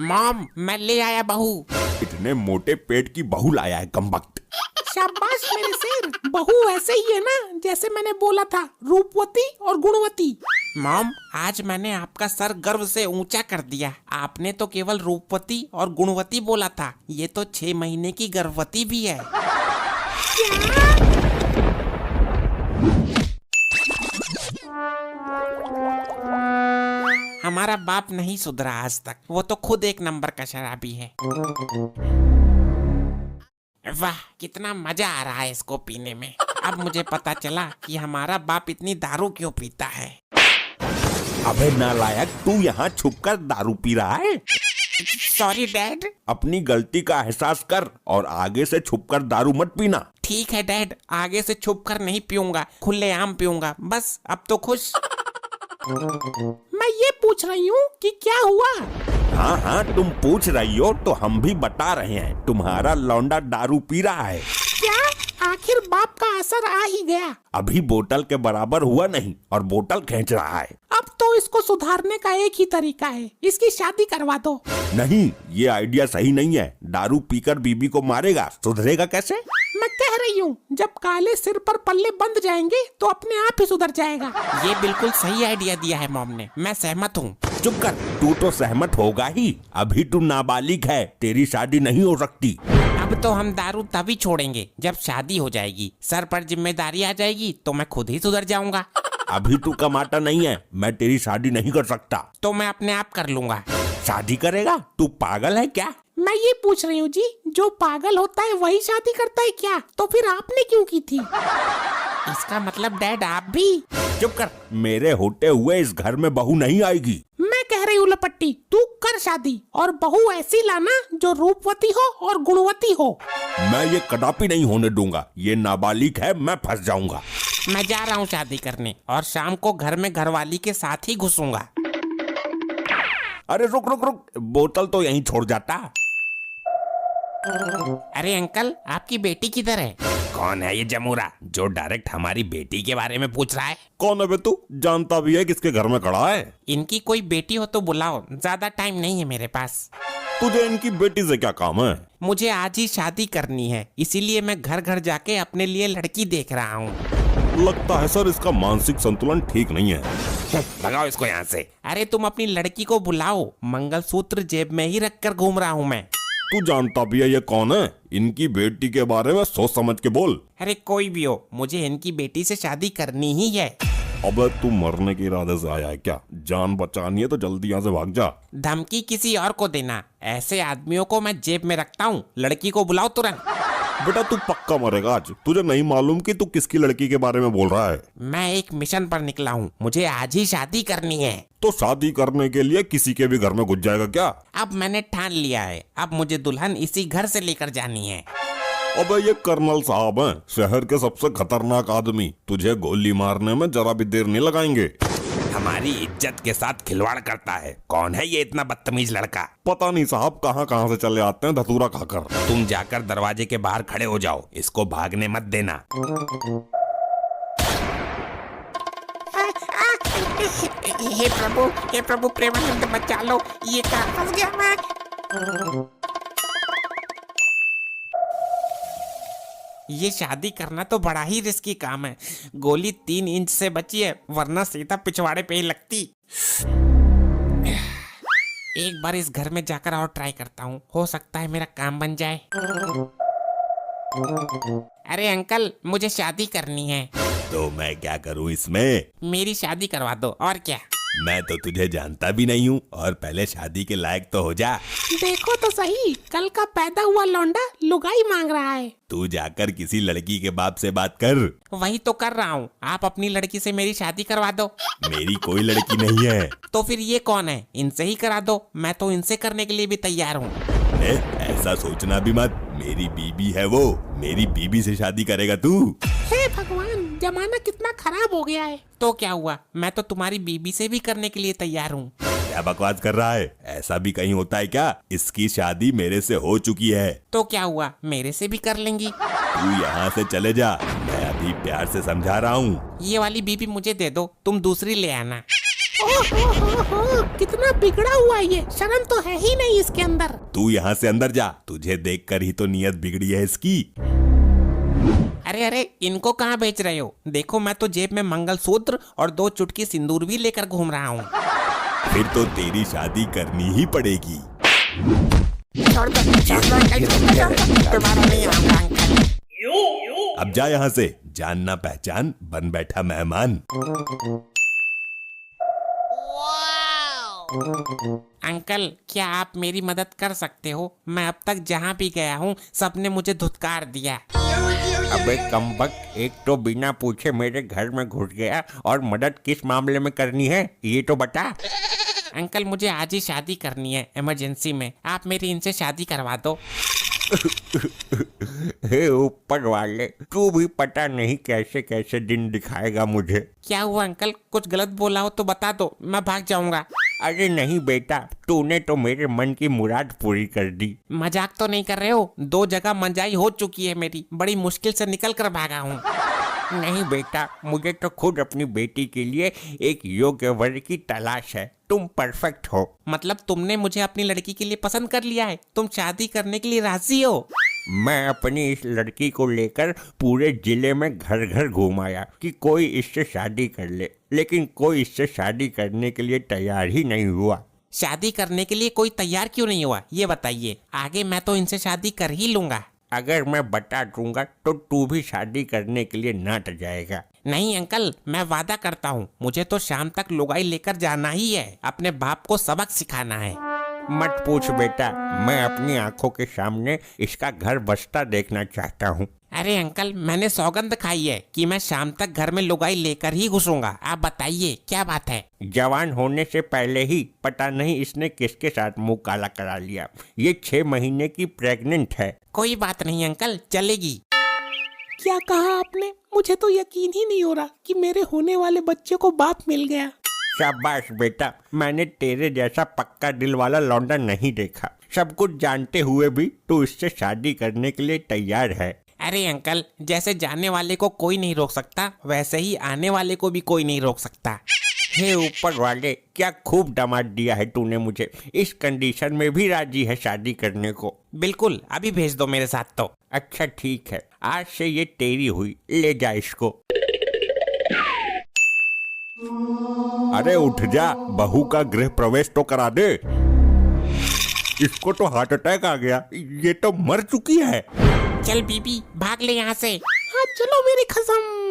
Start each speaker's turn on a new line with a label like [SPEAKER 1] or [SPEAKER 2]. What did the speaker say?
[SPEAKER 1] Mom, मैं ले आया बहू।
[SPEAKER 2] इतने मोटे पेट की बहू लाया है कमबख्त।
[SPEAKER 3] शाबाश मेरे शेर, बहू ऐसे ही है ना जैसे मैंने बोला था, रूपवती और गुणवती।
[SPEAKER 1] मॉम, आज मैंने आपका सर गर्व से ऊंचा कर दिया। आपने तो केवल रूपवती और गुणवती बोला था, ये तो 6 महीने की गर्भवती भी है। हमारा बाप नहीं सुधरा आज तक, वो तो खुद एक नंबर का शराबी है। वाह, कितना मजा आ रहा है इसको पीने में। अब मुझे पता चला कि हमारा बाप इतनी दारू क्यों पीता है।
[SPEAKER 2] अबे नालायक, तू यहाँ छुपकर दारू पी रहा है?
[SPEAKER 1] Sorry dad.
[SPEAKER 2] अपनी गलती का एहसास कर और आगे से छुपकर दारू मत पीना।
[SPEAKER 1] ठीक है डैड, आगे से छुप कर नहीं पीऊंगा, खुलेआम पीऊंगा। बस अब तो खुश।
[SPEAKER 3] मैं ये पूछ रही हूँ कि क्या हुआ।
[SPEAKER 2] हाँ हाँ, तुम पूछ रही हो तो हम भी बता रहे हैं। तुम्हारा लौंडा दारू पी रहा है।
[SPEAKER 3] क्या आखिर बाप का असर आ ही गया?
[SPEAKER 2] अभी बोतल के बराबर हुआ नहीं और बोतल खींच रहा है।
[SPEAKER 3] अब तो इसको सुधारने का एक ही तरीका है, इसकी शादी करवा दो।
[SPEAKER 2] नहीं, ये आइडिया सही नहीं है। दारू पीकर बीबी को मारेगा, सुधरेगा कैसे?
[SPEAKER 3] मैं कह रही हूँ, जब काले सिर पर पल्ले बंध जाएंगे तो अपने आप ही सुधर जाएगा।
[SPEAKER 1] ये बिल्कुल सही आइडिया दिया है मॉम ने, मैं सहमत हूँ।
[SPEAKER 2] चुप कर, तू तो सहमत होगा ही। अभी तू नाबालिग है, तेरी शादी नहीं हो सकती।
[SPEAKER 1] अब तो हम दारू तभी छोड़ेंगे जब शादी हो जाएगी। सर पर जिम्मेदारी आ जाएगी तो मैं खुद ही सुधर जाऊंगा।
[SPEAKER 2] अभी तू कमाता नहीं है, मैं तेरी शादी नहीं कर सकता।
[SPEAKER 1] तो मैं अपने आप कर लूंगा।
[SPEAKER 2] शादी करेगा? तू पागल है क्या?
[SPEAKER 3] मैं ये पूछ रही हूँ जी, जो पागल होता है वही शादी करता है क्या? तो फिर आपने क्यों की थी?
[SPEAKER 1] इसका मतलब डैड आप भी?
[SPEAKER 2] चुप कर, मेरे होते हुए इस घर में बहू नहीं आएगी।
[SPEAKER 3] मैं कह रही हूँ लपट्टी, तू कर शादी और बहू ऐसी लाना जो रूपवती हो और गुणवती हो।
[SPEAKER 2] मैं ये कदापि नहीं होने दूंगा। ये नाबालिग है, मैं फंस जाऊंगा।
[SPEAKER 1] मैं जा रहा हूँ शादी करने और शाम को घर में घरवाली के साथ ही घुसूंगा।
[SPEAKER 2] अरे रुक रुक रुक, बोतल तो यहीं छोड़ जाता।
[SPEAKER 1] अरे अंकल, आपकी बेटी किधर है? कौन है ये जमूरा जो डायरेक्ट हमारी बेटी के बारे में पूछ रहा है?
[SPEAKER 2] कौन है बे तू? जानता भी है किसके घर में खड़ा है?
[SPEAKER 1] इनकी कोई बेटी हो तो बुलाओ, ज्यादा टाइम नहीं है मेरे पास।
[SPEAKER 2] तुझे इनकी बेटी से क्या काम है?
[SPEAKER 1] मुझे आज ही शादी करनी है, इसीलिए मैं घर घर जाके अपने लिए लड़की देख रहा हूँ।
[SPEAKER 2] लगता है सर इसका मानसिक संतुलन ठीक नहीं है।
[SPEAKER 1] लगाओ इसको यहाँ से। अरे तुम अपनी लड़की को बुलाओ, मंगलसूत्र जेब में ही रख कर घूम रहा हूँ मैं।
[SPEAKER 2] तू जानता भी है ये कौन है? इनकी बेटी के बारे में सोच समझ के बोल।
[SPEAKER 1] अरे कोई भी हो, मुझे इनकी बेटी से शादी करनी ही है।
[SPEAKER 2] अबे तू मरने के इरादे से आया है क्या? जान बचानी है तो जल्दी यहाँ से भाग जा।
[SPEAKER 1] धमकी किसी और को देना, ऐसे आदमियों को मैं जेब में रखता हूँ। लड़की को बुलाओ तुरंत।
[SPEAKER 2] बेटा तू पक्का मरेगा आज। तुझे नहीं मालूम कि तू किसकी लड़की के बारे में बोल रहा है?
[SPEAKER 1] मैं एक मिशन पर निकला हूँ, मुझे आज ही शादी करनी है।
[SPEAKER 2] तो शादी करने के लिए किसी के भी घर में घुस जाएगा क्या?
[SPEAKER 1] अब मैंने ठान लिया है, अब मुझे दुल्हन इसी घर से लेकर जानी है।
[SPEAKER 2] अबे ये कर्नल साहब हैं, शहर के सबसे खतरनाक आदमी। तुझे गोली मारने में जरा भी देर नहीं लगाएंगे।
[SPEAKER 1] हमारी इज्जत के साथ खिलवाड़ करता है। कौन है ये इतना बदतमीज लड़का?
[SPEAKER 2] पता नहीं साहब, कहाँ कहाँ से चले आते हैं धतूरा खाकर।
[SPEAKER 1] तुम जाकर दरवाजे के बाहर खड़े हो जाओ, इसको भागने मत देना। हे प्रभु प्रेमानंद बचा लो, ये कहाँ फंस गया मैं। ये शादी करना तो बड़ा ही रिस्की काम है। गोली 3 इंच से बची है, वरना सीधा पिछवाड़े पे ही लगती। एक बार इस घर में जाकर और ट्राई करता हूँ, हो सकता है मेरा काम बन जाए। अरे अंकल, मुझे शादी करनी है।
[SPEAKER 2] तो मैं क्या करूँ इसमें?
[SPEAKER 1] मेरी शादी करवा दो, और क्या।
[SPEAKER 2] मैं तो तुझे जानता भी नहीं हूँ, और पहले शादी के लायक तो हो जा।
[SPEAKER 3] देखो तो सही, कल का पैदा हुआ लौंडा लुगाई मांग रहा है।
[SPEAKER 2] तू जाकर किसी लड़की के बाप से बात कर।
[SPEAKER 1] वही तो कर रहा हूँ, आप अपनी लड़की से मेरी शादी करवा दो।
[SPEAKER 2] मेरी कोई लड़की नहीं है।
[SPEAKER 1] तो फिर ये कौन है? इनसे ही करा दो, मैं तो इनसे करने के लिए भी तैयार हूँ।
[SPEAKER 2] ऐसा सोचना भी मत, मेरी बीबी है वो। मेरी बीबी से शादी करेगा तू?
[SPEAKER 3] हे भगवान, जमाना कितना खराब हो गया है।
[SPEAKER 1] तो क्या हुआ, मैं तो तुम्हारी बीबी से भी करने के लिए तैयार हूँ।
[SPEAKER 2] क्या बकवास कर रहा है? ऐसा भी कहीं होता है क्या? इसकी शादी मेरे से हो चुकी है।
[SPEAKER 1] तो क्या हुआ, मेरे से भी कर लेंगी।
[SPEAKER 2] तू यहाँ से चले जा, मैं अभी प्यार से समझा रहा हूँ।
[SPEAKER 1] ये वाली बीबी मुझे दे दो, तुम दूसरी ले आना।
[SPEAKER 3] ओहो, कितना बिगड़ा हुआ है ये, शर्म तो है ही नहीं इसके अंदर।
[SPEAKER 2] तू यहाँ से अंदर जा, तुझे देखकर ही तो नीयत बिगड़ी है इसकी।
[SPEAKER 1] अरे अरे, इनको कहाँ बेच रहे हो? देखो मैं तो जेब में मंगलसूत्र और 2 चुटकी सिंदूर भी लेकर घूम रहा हूँ।
[SPEAKER 2] फिर तो तेरी शादी करनी ही पड़ेगी।
[SPEAKER 1] छोड़ दो अंकल, दोबारा नहीं आऊंगा अंकल।
[SPEAKER 2] अब जा यहाँ से, जानना पहचान बन बैठा मेहमान।
[SPEAKER 1] अंकल, क्या आप मेरी मदद कर सकते हो? मैं अब तक जहाँ भी गया हूँ सबने मुझे धुतकार दिया।
[SPEAKER 4] अबे कमबख्त, एक तो बिना पूछे मेरे घर में घुस गया और मदद किस मामले में करनी है ये तो बता।
[SPEAKER 1] अंकल, मुझे आज ही शादी करनी है इमरजेंसी में, आप मेरी इनसे शादी करवा दो।
[SPEAKER 4] हे ऊपर वाले, तू भी पता नहीं कैसे कैसे दिन दिखाएगा मुझे।
[SPEAKER 1] क्या हुआ अंकल? कुछ गलत बोला हो तो बता दो, मैं भाग जाऊंगा।
[SPEAKER 4] अरे नहीं बेटा, तूने तो मेरे मन की मुराद पूरी कर दी।
[SPEAKER 1] मजाक तो नहीं कर रहे हो? 2 जगह मंजाई हो चुकी है मेरी, बड़ी मुश्किल से निकल कर भागा हूँ।
[SPEAKER 4] नहीं बेटा, मुझे तो खुद अपनी बेटी के लिए एक योग्य वर की तलाश है। तुम परफेक्ट हो।
[SPEAKER 1] मतलब तुमने मुझे अपनी लड़की के लिए पसंद कर लिया है? तुम शादी करने के लिए राजी हो?
[SPEAKER 4] मैं अपनी इस लड़की को लेकर पूरे जिले में घर घर घुमाया कि कोई इससे शादी कर ले, लेकिन कोई इससे शादी करने के लिए तैयार ही नहीं हुआ।
[SPEAKER 1] शादी करने के लिए कोई तैयार क्यों नहीं हुआ ये बताइए, आगे मैं तो इनसे शादी कर ही लूंगा।
[SPEAKER 4] अगर मैं बता दूंगा तो तू भी शादी करने के लिए नाट जाएगा।
[SPEAKER 1] नहीं अंकल, मैं वादा करता हूँ, मुझे तो शाम तक लुगाई लेकर जाना ही है, अपने बाप को सबक सिखाना है।
[SPEAKER 4] मत पूछ बेटा, मैं अपनी आंखों के सामने इसका घर बसता देखना चाहता हूँ।
[SPEAKER 1] अरे अंकल, मैंने सौगंध खाई है कि मैं शाम तक घर में लुगाई लेकर ही घुसूंगा। आप बताइए क्या बात है?
[SPEAKER 4] जवान होने से पहले ही पता नहीं इसने किसके साथ मुंह काला करा लिया। ये 6 महीने की प्रेग्नेंट है।
[SPEAKER 1] कोई बात नहीं अंकल, चलेगी।
[SPEAKER 3] क्या कहा आपने? मुझे तो यकीन ही नहीं हो रहा कि मेरे होने वाले बच्चे को बाप मिल गया।
[SPEAKER 4] शाबाश बेटा, मैंने तेरे जैसा पक्का दिल वाला लौंडा नहीं देखा। सब कुछ जानते हुए भी तू इससे शादी करने के लिए तैयार है।
[SPEAKER 1] अरे अंकल, जैसे जाने वाले को कोई नहीं रोक सकता, वैसे ही आने वाले को भी कोई नहीं रोक सकता।
[SPEAKER 4] हे ऊपर वाले, क्या खूब दामाद दिया है तूने मुझे। इस कंडीशन में भी राजी है शादी करने को?
[SPEAKER 1] बिल्कुल, अभी भेज दो मेरे साथ तो।
[SPEAKER 4] अच्छा ठीक है, आज से ये तेरी हुई, ले जा इसको।
[SPEAKER 2] अरे उठ जा, बहू का गृह प्रवेश तो करा दे।
[SPEAKER 4] इसको तो हार्ट अटैक आ गया, ये तो मर चुकी है।
[SPEAKER 1] चल बीबी, भाग ले यहाँ से।
[SPEAKER 3] हाँ चलो मेरी कसम।